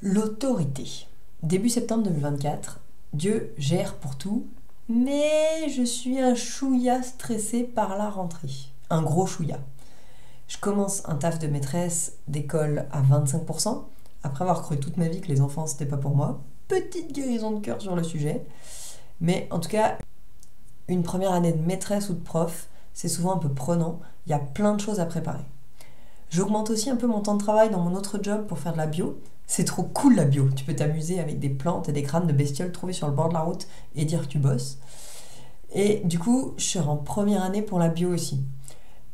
L'autorité. Début septembre 2024, Dieu gère pour tout, mais je suis un chouïa stressé par la rentrée. Un gros chouïa. Je commence un taf de maîtresse d'école à 25%, après avoir cru toute ma vie que les enfants c'était pas pour moi. Petite guérison de cœur sur le sujet. Mais en tout cas, une première année de maîtresse ou de prof, c'est souvent un peu prenant, il y a plein de choses à préparer. J'augmente aussi un peu mon temps de travail dans mon autre job pour faire de la bio. C'est trop cool la bio, tu peux t'amuser avec des plantes et des crânes de bestioles trouvés sur le bord de la route et dire que tu bosses. Et du coup, je serai en première année pour la bio aussi.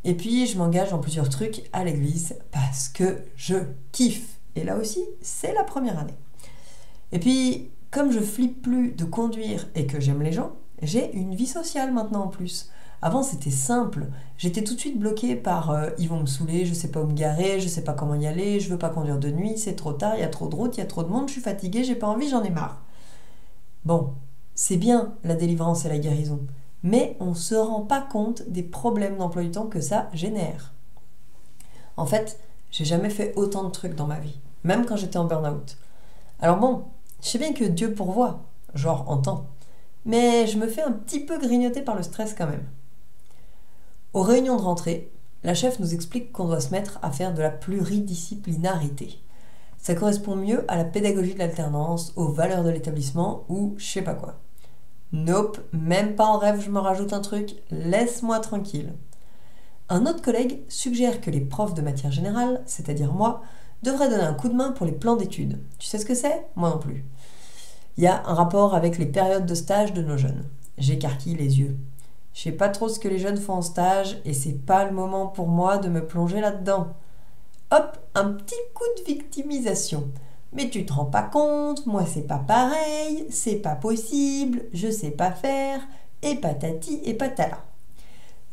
Et puis, je m'engage dans plusieurs trucs à l'église parce que je kiffe. Et là aussi, c'est la première année. Et puis, comme je flippe plus de conduire et que j'aime les gens, j'ai une vie sociale maintenant en plus. Avant, c'était simple. J'étais tout de suite bloquée par ils vont me saouler, je sais pas où me garer, je sais pas comment y aller, je veux pas conduire de nuit, c'est trop tard, il y a trop de routes, il y a trop de monde, je suis fatiguée, j'ai pas envie, j'en ai marre. Bon, c'est bien la délivrance et la guérison, mais on se rend pas compte des problèmes d'emploi du temps que ça génère. En fait, j'ai jamais fait autant de trucs dans ma vie, même quand j'étais en burn-out. Alors bon, je sais bien que Dieu pourvoit, genre en temps, mais je me fais un petit peu grignoter par le stress quand même. Aux réunions de rentrée, la chef nous explique qu'on doit se mettre à faire de la pluridisciplinarité. Ça correspond mieux à la pédagogie de l'alternance, aux valeurs de l'établissement ou je sais pas quoi. Nope, même pas en rêve je me rajoute un truc, laisse-moi tranquille. Un autre collègue suggère que les profs de matière générale, c'est-à-dire moi, devraient donner un coup de main pour les plans d'études. Tu sais ce que c'est ? Moi non plus. Il y a un rapport avec les périodes de stage de nos jeunes. J'écarquille les yeux. Je sais pas trop ce que les jeunes font en stage et c'est pas le moment pour moi de me plonger là-dedans. Hop, un petit coup de victimisation. Mais tu te rends pas compte, moi c'est pas pareil, c'est pas possible, je sais pas faire, et patati et patala.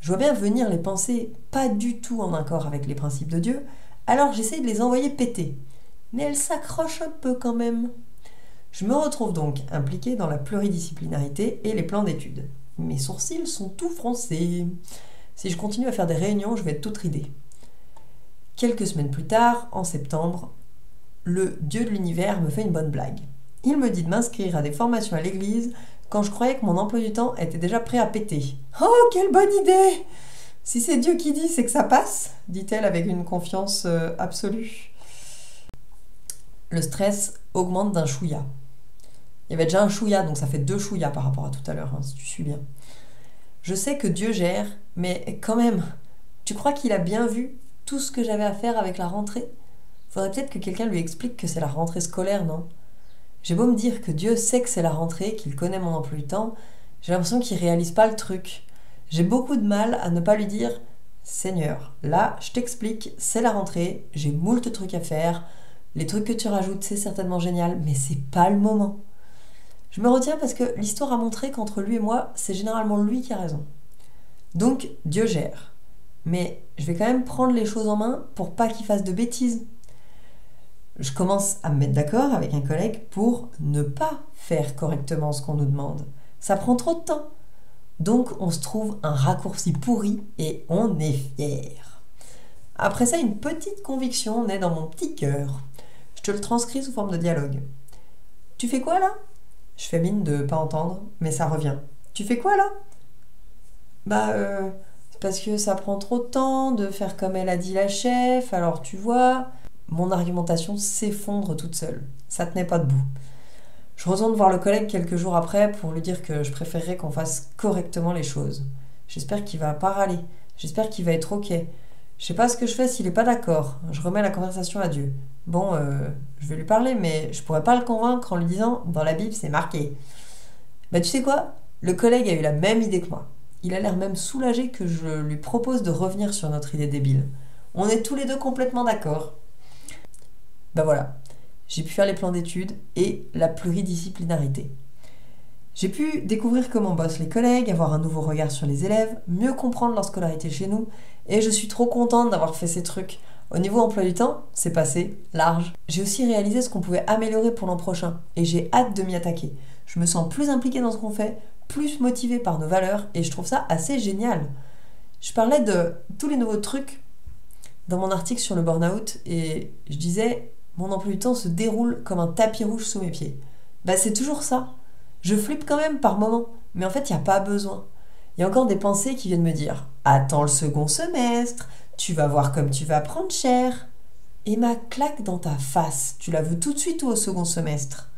Je vois bien venir les pensées pas du tout en accord avec les principes de Dieu, alors j'essaye de les envoyer péter. Mais elles s'accrochent un peu quand même. Je me retrouve donc impliquée dans la pluridisciplinarité et les plans d'études. Mes sourcils sont tout froncés. Si je continue à faire des réunions, je vais être toute ridée. Quelques semaines plus tard, en septembre, le Dieu de l'univers me fait une bonne blague. Il me dit de m'inscrire à des formations à l'église quand je croyais que mon emploi du temps était déjà prêt à péter. Oh, quelle bonne idée! Si c'est Dieu qui dit, c'est que ça passe, dit-elle avec une confiance absolue. Le stress augmente d'un chouïa. Il y avait déjà un chouïa, donc ça fait 2 chouïas par rapport à tout à l'heure, si tu suis bien. Je sais que Dieu gère, mais quand même, tu crois qu'il a bien vu tout ce que j'avais à faire avec la rentrée ? Faudrait peut-être que quelqu'un lui explique que c'est la rentrée scolaire, non ? J'ai beau me dire que Dieu sait que c'est la rentrée, qu'il connaît mon emploi du temps, j'ai l'impression qu'il réalise pas le truc. J'ai beaucoup de mal à ne pas lui dire « Seigneur, là, je t'explique, c'est la rentrée, j'ai moult trucs à faire, les trucs que tu rajoutes, c'est certainement génial, mais c'est pas le moment. » Je me retiens parce que l'histoire a montré qu'entre lui et moi, c'est généralement lui qui a raison. Donc, Dieu gère. Mais je vais quand même prendre les choses en main pour pas qu'il fasse de bêtises. Je commence à me mettre d'accord avec un collègue pour ne pas faire correctement ce qu'on nous demande. Ça prend trop de temps. Donc, on se trouve un raccourci pourri et on est fiers. Après ça, une petite conviction naît dans mon petit cœur. Je te le transcris sous forme de dialogue. Tu fais quoi là ? Je fais mine de pas entendre, mais ça revient. Tu fais quoi là ? C'est parce que ça prend trop de temps de faire comme elle a dit la chef, alors tu vois, mon argumentation s'effondre toute seule. Ça tenait pas debout. Je retourne voir le collègue quelques jours après pour lui dire que je préférerais qu'on fasse correctement les choses. J'espère qu'il va pas râler. J'espère qu'il va être ok. Je sais pas ce que je fais s'il est pas d'accord. Je remets la conversation à Dieu. Bon, je vais lui parler, mais je pourrais pas le convaincre en lui disant « Dans la Bible, c'est marqué ». Bah tu sais quoi ? Le collègue a eu la même idée que moi. Il a l'air même soulagé que je lui propose de revenir sur notre idée débile. On est tous les deux complètement d'accord. Bah voilà, j'ai pu faire les plans d'études et la pluridisciplinarité. J'ai pu découvrir comment bossent les collègues, avoir un nouveau regard sur les élèves, mieux comprendre leur scolarité chez nous, et je suis trop contente d'avoir fait ces trucs. Au niveau emploi du temps, c'est passé, large. J'ai aussi réalisé ce qu'on pouvait améliorer pour l'an prochain, et j'ai hâte de m'y attaquer. Je me sens plus impliquée dans ce qu'on fait, plus motivée par nos valeurs, et je trouve ça assez génial. Je parlais de tous les nouveaux trucs dans mon article sur le burn-out, et je disais, Mon emploi du temps se déroule comme un tapis rouge sous mes pieds. Bah c'est toujours ça. Je flippe quand même par moments, mais en fait il n'y a pas besoin. Il y a encore des pensées qui viennent me dire « Attends le second semestre, tu vas voir comme tu vas prendre cher. » Et ma claque dans ta face, tu la veux tout de suite ou au second semestre?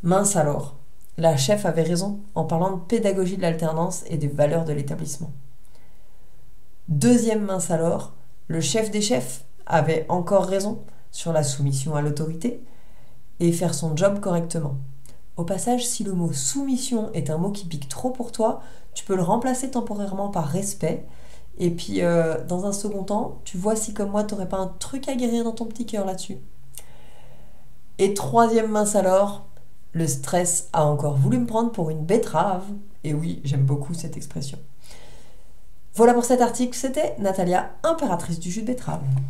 Mince alors, la chef avait raison en parlant de pédagogie de l'alternance et des valeurs de l'établissement. Deuxième mince alors, le chef des chefs avait encore raison sur la soumission à l'autorité et faire son job correctement. Au passage, si le mot soumission est un mot qui pique trop pour toi, tu peux le remplacer temporairement par respect. Et puis, dans un second temps, tu vois si comme moi, t'aurais pas un truc à guérir dans ton petit cœur là-dessus. Et troisième mince alors, le stress a encore voulu me prendre pour une betterave. Et oui, j'aime beaucoup cette expression. Voilà pour cet article, c'était Natalia, impératrice du jus de betterave.